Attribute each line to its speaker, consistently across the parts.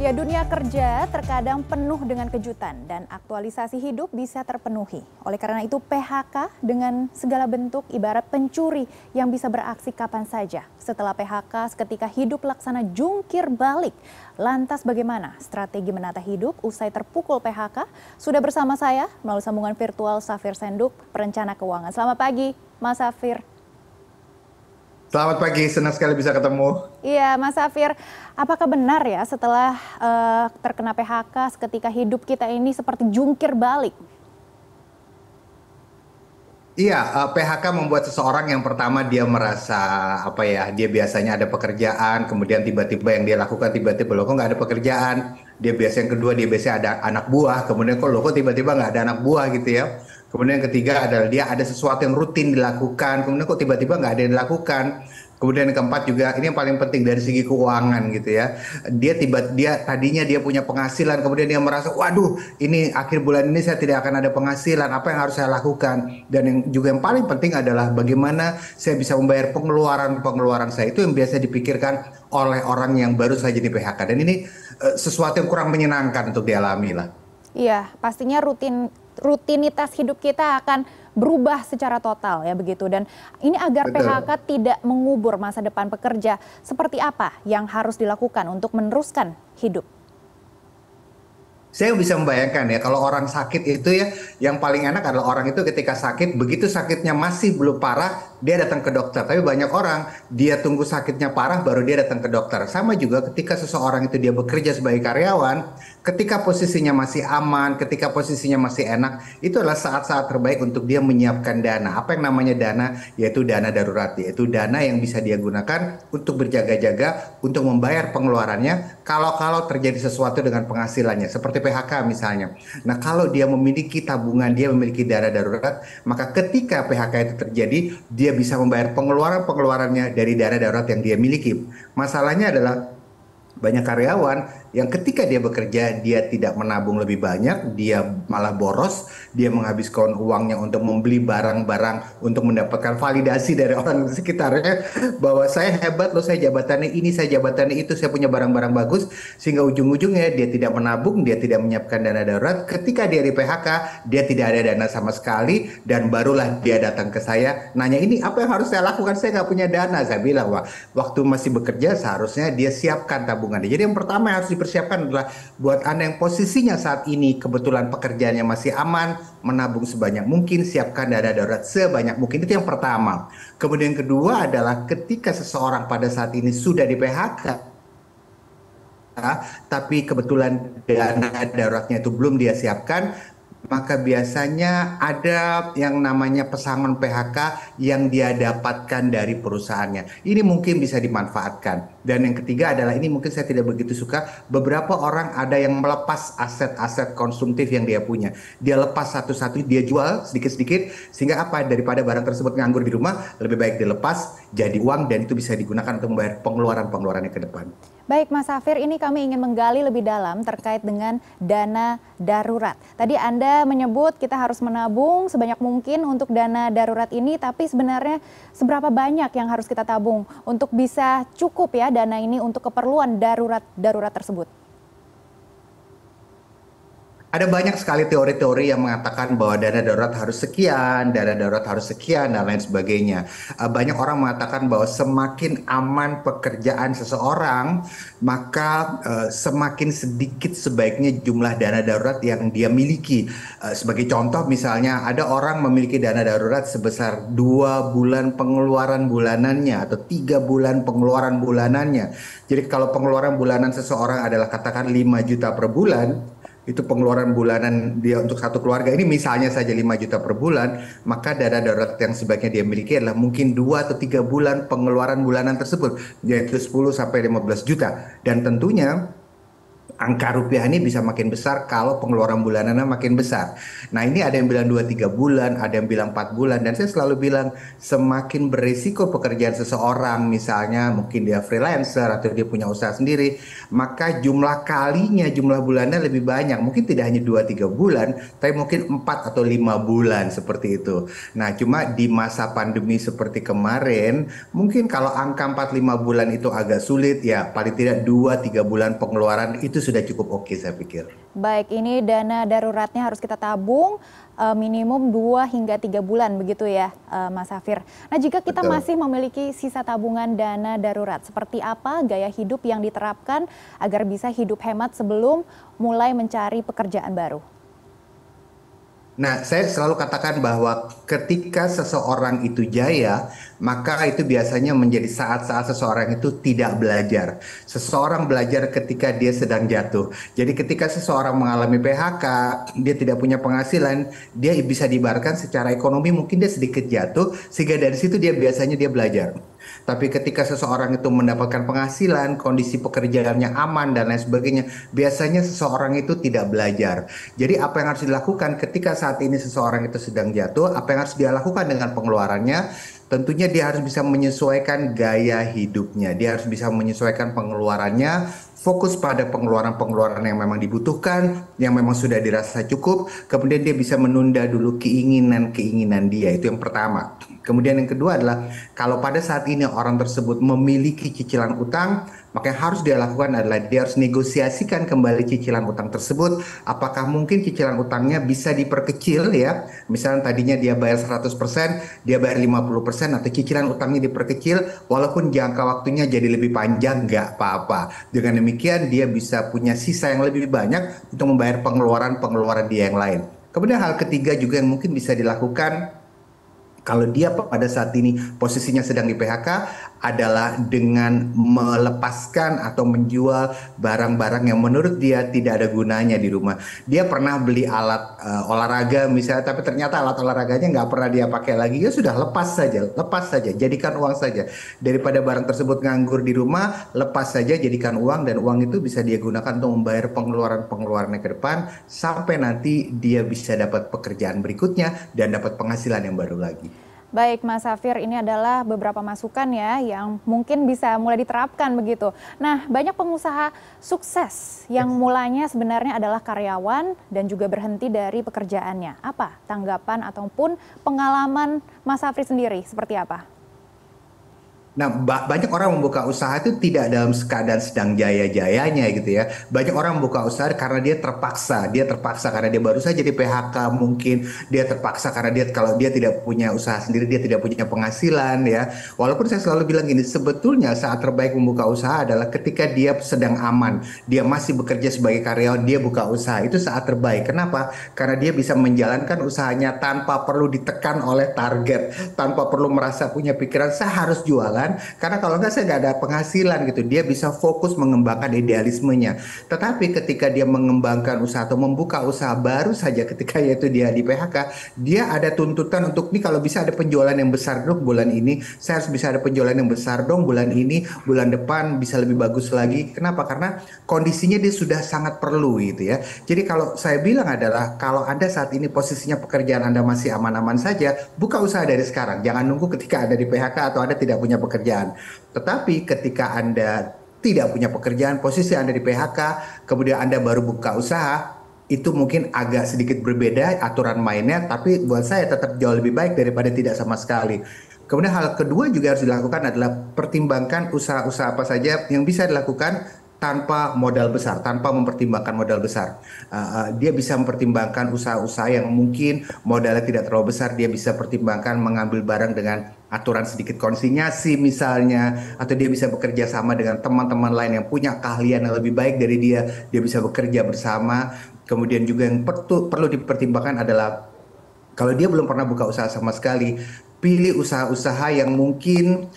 Speaker 1: Ya, dunia kerja terkadang penuh dengan kejutan dan aktualisasi hidup bisa terpenuhi. Oleh karena itu, PHK dengan segala bentuk ibarat pencuri yang bisa beraksi kapan saja. Setelah PHK, seketika hidup laksana jungkir balik. Lantas bagaimana strategi menata hidup usai terpukul PHK? Sudah bersama saya melalui sambungan virtual Safir Senduk, perencana keuangan. Selamat pagi, Mas Safir.
Speaker 2: Selamat pagi, senang sekali bisa ketemu.
Speaker 1: Iya, Mas Safir, apakah benar ya setelah terkena PHK seketika hidup kita ini seperti jungkir balik?
Speaker 2: Iya, PHK membuat seseorang yang pertama dia merasa apa ya, dia biasanya ada pekerjaan, kemudian tiba-tiba yang dia lakukan tiba-tiba loh kok nggak ada pekerjaan. Dia biasa yang kedua dia biasanya ada anak buah, kemudian kok loh kok tiba-tiba nggak ada anak buah gitu ya. Kemudian yang ketiga adalah dia ada sesuatu yang rutin dilakukan, kemudian kok tiba-tiba nggak ada yang dilakukan. Kemudian yang keempat juga ini yang paling penting dari segi keuangan gitu ya. Dia tadinya dia punya penghasilan, kemudian dia merasa, waduh, ini akhir bulan ini saya tidak akan ada penghasilan. Apa yang harus saya lakukan? Dan yang juga yang paling penting adalah bagaimana saya bisa membayar pengeluaran-pengeluaran saya. Itu yang biasa dipikirkan oleh orang yang baru saja di PHK. Dan ini sesuatu yang kurang menyenangkan untuk dialami lah.
Speaker 1: Iya, pastinya rutinitas hidup kita akan berubah secara total ya begitu. Dan ini agar PHK
Speaker 2: Betul.
Speaker 1: tidak mengubur masa depan pekerja, seperti apa yang harus dilakukan untuk meneruskan hidup?
Speaker 2: Saya bisa membayangkan ya kalau orang sakit itu ya yang paling enak adalah orang itu ketika sakit begitu sakitnya masih belum parah dia datang ke dokter. Tapi banyak orang dia tunggu sakitnya parah baru dia datang ke dokter. Sama juga ketika seseorang itu dia bekerja sebagai karyawan, ketika posisinya masih aman, ketika posisinya masih enak, itu adalah saat-saat terbaik untuk dia menyiapkan dana. Apa yang namanya dana? Yaitu dana darurat, yaitu dana yang bisa dia gunakan untuk berjaga-jaga untuk membayar pengeluarannya kalau terjadi sesuatu dengan penghasilannya seperti PHK misalnya. Nah, kalau dia memiliki tabungan, dia memiliki dana darurat, maka ketika PHK itu terjadi, dia bisa membayar pengeluaran-pengeluarannya dari dana darurat yang dia miliki. Masalahnya adalah banyak karyawan yang ketika dia bekerja dia tidak menabung lebih banyak, dia malah boros, dia menghabiskan uangnya untuk membeli barang-barang untuk mendapatkan validasi dari orang sekitarnya bahwa saya hebat loh, saya jabatannya ini, saya jabatannya itu, saya punya barang-barang bagus, sehingga ujung-ujungnya dia tidak menabung, dia tidak menyiapkan dana darurat. Ketika dia di PHK, dia tidak ada dana sama sekali dan barulah dia datang ke saya nanya ini apa yang harus saya lakukan, saya nggak punya dana. Saya bilang, wah, waktu masih bekerja seharusnya dia siapkan tabungannya. Jadi yang pertama yang harus dipersiapkan adalah buat Anda yang posisinya saat ini kebetulan pekerjaannya masih aman, menabung sebanyak mungkin, siapkan dana darurat sebanyak mungkin. Itu yang pertama. Kemudian yang kedua adalah ketika seseorang pada saat ini sudah di PHK, tapi kebetulan dana daruratnya itu belum dia siapkan, maka biasanya ada yang namanya pesangon PHK yang dia dapatkan dari perusahaannya. Ini mungkin bisa dimanfaatkan. Dan yang ketiga adalah ini mungkin saya tidak begitu suka. Beberapa orang ada yang melepas aset-aset konsumtif yang dia punya. Dia lepas satu-satu, dia jual sedikit-sedikit. Sehingga apa? Daripada barang tersebut nganggur di rumah, lebih baik dilepas jadi uang dan itu bisa digunakan untuk membayar pengeluaran-pengeluarannya ke depan.
Speaker 1: Baik Mas Safir, ini kami ingin menggali lebih dalam terkait dengan dana darurat. Tadi Anda menyebut kita harus menabung sebanyak mungkin untuk dana darurat ini, tapi sebenarnya seberapa banyak yang harus kita tabung untuk bisa cukup ya dana ini untuk keperluan darurat tersebut?
Speaker 2: Ada banyak sekali teori-teori yang mengatakan bahwa dana darurat harus sekian, dana darurat harus sekian, dan lain sebagainya. Banyak orang mengatakan bahwa semakin aman pekerjaan seseorang, maka semakin sedikit sebaiknya jumlah dana darurat yang dia miliki. Sebagai contoh misalnya, ada orang memiliki dana darurat sebesar 2 bulan pengeluaran bulanannya atau 3 bulan pengeluaran bulanannya. Jadi kalau pengeluaran bulanan seseorang adalah katakan 5 juta per bulan, itu pengeluaran bulanan dia untuk satu keluarga ini misalnya saja 5 juta per bulan, maka dana darurat yang sebaiknya dia miliki adalah mungkin 2 atau 3 bulan pengeluaran bulanan tersebut, yaitu 10 sampai 15 juta. Dan tentunya angka rupiah ini bisa makin besar kalau pengeluaran bulanannya makin besar. Nah, ini ada yang bilang 2 3 bulan, ada yang bilang 4 bulan. Dan saya selalu bilang semakin berisiko pekerjaan seseorang, misalnya mungkin dia freelancer atau dia punya usaha sendiri, maka jumlah kalinya, jumlah bulannya lebih banyak. Mungkin tidak hanya 2 3 bulan, tapi mungkin 4 atau 5 bulan seperti itu. Nah, cuma di masa pandemi seperti kemarin, mungkin kalau angka 4 5 bulan itu agak sulit, ya paling tidak 2 3 bulan pengeluaran itu itu sudah cukup oke saya pikir.
Speaker 1: Baik, ini dana daruratnya harus kita tabung minimum 2 hingga 3 bulan begitu ya, Mas Safir. Nah, jika kita
Speaker 2: Betul.
Speaker 1: masih memiliki sisa tabungan dana darurat, seperti apa gaya hidup yang diterapkan agar bisa hidup hemat sebelum mulai mencari pekerjaan baru?
Speaker 2: Nah, saya selalu katakan bahwa ketika seseorang itu jaya, maka itu biasanya menjadi saat-saat seseorang itu tidak belajar. Seseorang belajar ketika dia sedang jatuh. Jadi ketika seseorang mengalami PHK, dia tidak punya penghasilan, dia bisa diibaratkan secara ekonomi mungkin dia sedikit jatuh, sehingga dari situ dia biasanya dia belajar. Tapi ketika seseorang itu mendapatkan penghasilan, kondisi pekerjaannya aman dan lain sebagainya, biasanya seseorang itu tidak belajar. Jadi apa yang harus dilakukan ketika saat ini seseorang itu sedang jatuh, apa yang harus dia lakukan dengan pengeluarannya? Tentunya dia harus bisa menyesuaikan gaya hidupnya. Dia harus bisa menyesuaikan pengeluarannya, fokus pada pengeluaran-pengeluaran yang memang dibutuhkan, yang memang sudah dirasa cukup. Kemudian dia bisa menunda dulu keinginan-keinginan dia. Itu yang pertama. Kemudian yang kedua adalah kalau pada saat ini orang tersebut memiliki cicilan utang, maka yang harus dia lakukan adalah dia harus negosiasikan kembali cicilan utang tersebut. Apakah mungkin cicilan utangnya bisa diperkecil ya? Misalnya tadinya dia bayar 100%, dia bayar 50% atau cicilan utangnya diperkecil walaupun jangka waktunya jadi lebih panjang, nggak apa-apa. Dengan demikian dia bisa punya sisa yang lebih banyak untuk membayar pengeluaran-pengeluaran dia yang lain. Kemudian hal ketiga juga yang mungkin bisa dilakukan kalau dia pada saat ini posisinya sedang di PHK adalah dengan melepaskan atau menjual barang-barang yang menurut dia tidak ada gunanya di rumah. Dia pernah beli alat olahraga misalnya, tapi ternyata alat olahraganya nggak pernah dia pakai lagi. Ya sudah, lepas saja, jadikan uang saja. Daripada barang tersebut nganggur di rumah, lepas saja, jadikan uang, dan uang itu bisa dia gunakan untuk membayar pengeluaran-pengeluarannya ke depan sampai nanti dia bisa dapat pekerjaan berikutnya dan dapat penghasilan yang baru lagi.
Speaker 1: Baik, Mas Safir, ini adalah beberapa masukan ya yang mungkin bisa mulai diterapkan begitu. Nah, banyak pengusaha sukses yang mulanya sebenarnya adalah karyawan dan juga berhenti dari pekerjaannya. Apa tanggapan ataupun pengalaman Mas Safir sendiri seperti apa?
Speaker 2: Nah, banyak orang membuka usaha itu tidak dalam keadaan sedang jaya-jayanya gitu ya. Banyak orang membuka usaha karena dia terpaksa. Dia terpaksa karena dia baru saja di PHK mungkin. Dia terpaksa karena kalau dia tidak punya usaha sendiri, dia tidak punya penghasilan ya. Walaupun saya selalu bilang gini, sebetulnya saat terbaik membuka usaha adalah ketika dia sedang aman. Dia masih bekerja sebagai karyawan, dia buka usaha. Itu saat terbaik. Kenapa? Karena dia bisa menjalankan usahanya tanpa perlu ditekan oleh target. Tanpa perlu merasa punya pikiran, saya harus jualan. Karena kalau nggak saya nggak ada penghasilan gitu. Dia bisa fokus mengembangkan idealismenya. Tetapi ketika dia mengembangkan usaha atau membuka usaha baru saja ketika yaitu dia di PHK, dia ada tuntutan untuk nih kalau bisa ada penjualan yang besar dong bulan ini. Saya harus bisa ada penjualan yang besar dong bulan ini, bulan depan bisa lebih bagus lagi. Kenapa? Karena kondisinya dia sudah sangat perlu gitu ya. Jadi kalau saya bilang adalah kalau Anda saat ini posisinya pekerjaan Anda masih aman-aman saja, buka usaha dari sekarang. Jangan nunggu ketika Anda di PHK atau Anda tidak punya pekerjaan. Tetapi ketika Anda tidak punya pekerjaan, posisi Anda di PHK, kemudian Anda baru buka usaha, itu mungkin agak sedikit berbeda aturan mainnya, tapi buat saya tetap jauh lebih baik daripada tidak sama sekali. Kemudian hal kedua juga harus dilakukan adalah pertimbangkan usaha-usaha apa saja yang bisa dilakukan tanpa modal besar, tanpa mempertimbangkan modal besar. Dia bisa mempertimbangkan usaha-usaha yang mungkin modalnya tidak terlalu besar. Dia bisa pertimbangkan mengambil barang dengan aturan sedikit konsinyasi misalnya, atau dia bisa bekerja sama dengan teman-teman lain yang punya keahlian yang lebih baik dari dia. Dia bisa bekerja bersama. Kemudian juga yang perlu dipertimbangkan adalah kalau dia belum pernah buka usaha sama sekali, pilih usaha-usaha yang mungkin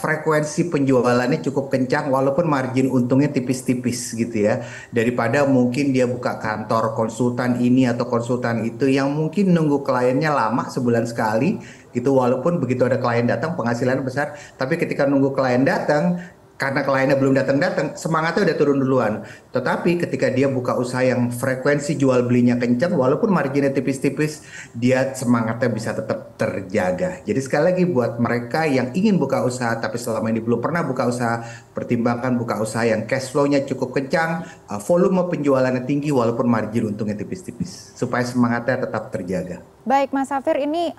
Speaker 2: frekuensi penjualannya cukup kencang walaupun margin untungnya tipis-tipis gitu ya. Daripada mungkin dia buka kantor konsultan ini atau konsultan itu yang mungkin nunggu kliennya lama sebulan sekali gitu, walaupun begitu ada klien datang penghasilannya besar, tapi ketika nunggu klien datang karena kliennya belum datang-datang, semangatnya udah turun duluan. Tetapi ketika dia buka usaha yang frekuensi jual belinya kencang, walaupun marginnya tipis-tipis, dia semangatnya bisa tetap terjaga. Jadi sekali lagi buat mereka yang ingin buka usaha, tapi selama ini belum pernah buka usaha, pertimbangkan buka usaha yang cash flow-nya cukup kencang, volume penjualannya tinggi, walaupun margin untungnya tipis-tipis. Supaya semangatnya tetap terjaga.
Speaker 1: Baik, Mas Safir, ini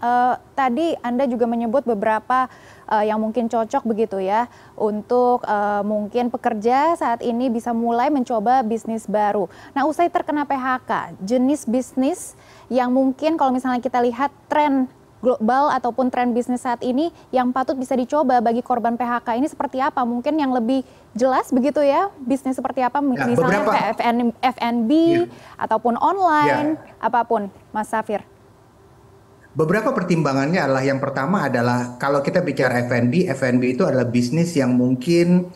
Speaker 1: tadi Anda juga menyebut beberapa yang mungkin cocok begitu ya untuk mungkin pekerja saat ini bisa mulai mencoba bisnis baru. Nah, usai terkena PHK, jenis bisnis yang mungkin kalau misalnya kita lihat tren global ataupun tren bisnis saat ini yang patut bisa dicoba bagi korban PHK ini seperti apa? Mungkin yang lebih jelas begitu ya, bisnis seperti apa?
Speaker 2: Ya,
Speaker 1: Misalnya
Speaker 2: beberapa.
Speaker 1: kayak F&B
Speaker 2: Ya,
Speaker 1: ataupun online,
Speaker 2: ya.
Speaker 1: apapun, Mas Safir.
Speaker 2: Beberapa pertimbangannya adalah yang pertama adalah kalau kita bicara F&B itu adalah bisnis yang mungkin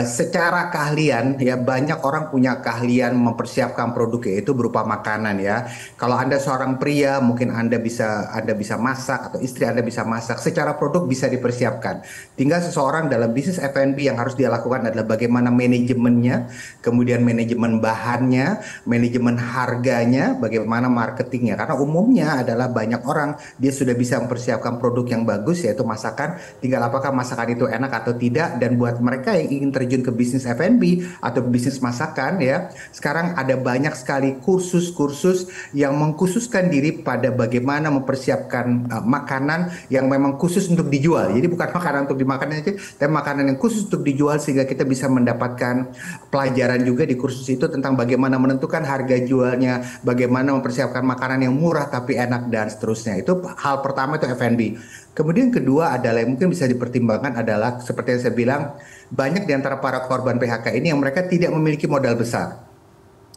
Speaker 2: secara keahlian ya banyak orang punya keahlian mempersiapkan produk yaitu berupa makanan ya. Kalau Anda seorang pria mungkin Anda bisa masak atau istri Anda bisa masak. Secara produk bisa dipersiapkan. Tinggal seseorang dalam bisnis F&B yang harus dia lakukan adalah bagaimana manajemennya, kemudian manajemen bahannya, manajemen harganya, bagaimana marketingnya. Karena umumnya adalah banyak orang dia sudah bisa mempersiapkan produk yang bagus yaitu masakan, tinggal apakah masakan itu enak atau tidak. Dan buat mereka yang ingin terjun ke bisnis F&B atau bisnis masakan ya, sekarang ada banyak sekali kursus-kursus yang mengkhususkan diri pada bagaimana mempersiapkan makanan yang memang khusus untuk dijual. Jadi bukan makanan untuk dimakan aja, tapi makanan yang khusus untuk dijual sehingga kita bisa mendapatkan pelajaran juga di kursus itu tentang bagaimana menentukan harga jualnya, bagaimana mempersiapkan makanan yang murah tapi enak dan seterusnya. Itu hal pertama itu F&B. Kemudian kedua adalah yang mungkin bisa dipertimbangkan adalah seperti yang saya bilang, banyak di antara para korban PHK ini yang mereka tidak memiliki modal besar.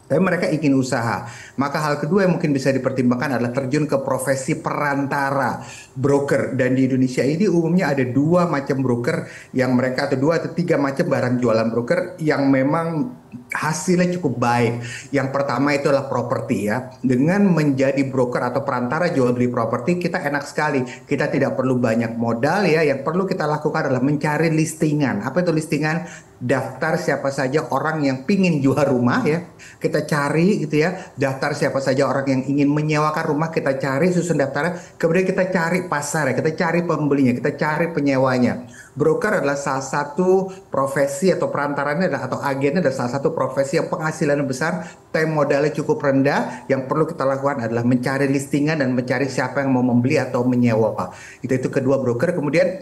Speaker 2: Tapi mereka ingin usaha. Maka hal kedua yang mungkin bisa dipertimbangkan adalah terjun ke profesi perantara, broker. Dan di Indonesia ini umumnya ada dua macam broker yang mereka, atau dua atau tiga macam barang jualan broker yang memang hasilnya cukup baik. Yang pertama itu adalah properti ya. Dengan menjadi broker atau perantara jual beli properti, kita enak sekali. Kita tidak perlu banyak modal ya. Yang perlu kita lakukan adalah mencari listingan. Apa itu listingan? Daftar siapa saja orang yang pingin jual rumah ya, kita cari gitu ya. Daftar siapa saja orang yang ingin menyewakan rumah, kita cari, susun daftarnya. Kemudian kita cari pasar ya, kita cari pembelinya, kita cari penyewanya. Broker adalah salah satu profesi atau perantaranya atau agennya adalah salah satu profesi yang penghasilannya besar, tapi modalnya cukup rendah. Yang perlu kita lakukan adalah mencari listingan dan mencari siapa yang mau membeli atau menyewa. Itu kedua broker. Kemudian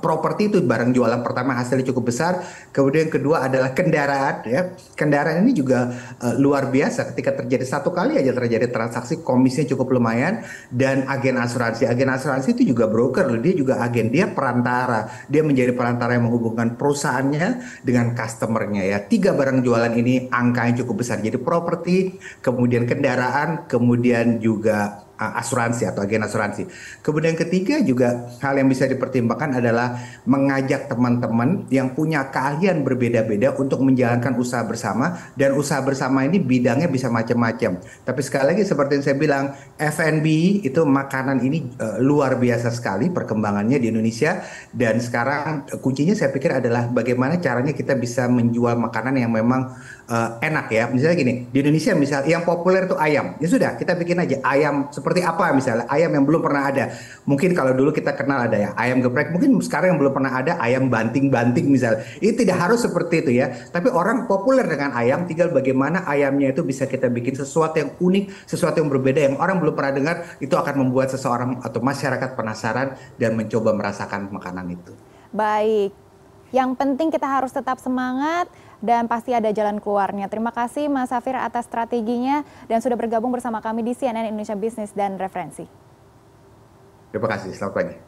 Speaker 2: properti itu barang jualan pertama hasilnya cukup besar. Kemudian kedua adalah kendaraan ya. Kendaraan ini juga luar biasa, ketika terjadi satu kali aja terjadi transaksi komisinya cukup lumayan. Dan agen asuransi itu juga broker, dia juga agen, dia perantara, dia menjadi perantara yang menghubungkan perusahaannya dengan customernya ya. Tiga barang jualan ini angkanya cukup besar, jadi properti, kemudian kendaraan, kemudian juga asuransi atau agen asuransi. Kemudian ketiga juga hal yang bisa dipertimbangkan adalah mengajak teman-teman yang punya keahlian berbeda-beda untuk menjalankan usaha bersama, dan usaha bersama ini bidangnya bisa macam-macam. Tapi sekali lagi seperti yang saya bilang, F&B itu makanan ini luar biasa sekali perkembangannya di Indonesia, dan sekarang kuncinya saya pikir adalah bagaimana caranya kita bisa menjual makanan yang memang enak ya. Misalnya gini, di Indonesia misal yang populer itu ayam. Ya sudah, kita bikin aja ayam seperti apa misalnya, ayam yang belum pernah ada. Mungkin kalau dulu kita kenal ada ya ayam geprek, mungkin sekarang yang belum pernah ada ayam banting-banting misalnya. Ini tidak harus seperti itu ya. Tapi orang populer dengan ayam, tinggal bagaimana ayamnya itu bisa kita bikin sesuatu yang unik, sesuatu yang berbeda yang orang belum pernah dengar, itu akan membuat seseorang atau masyarakat penasaran dan mencoba merasakan makanan itu.
Speaker 1: Baik, yang penting kita harus tetap semangat dan pasti ada jalan keluarnya. Terima kasih Mas Safir atas strateginya dan sudah bergabung bersama kami di CNN Indonesia Business dan Referensi.
Speaker 2: Terima kasih, selamat pagi.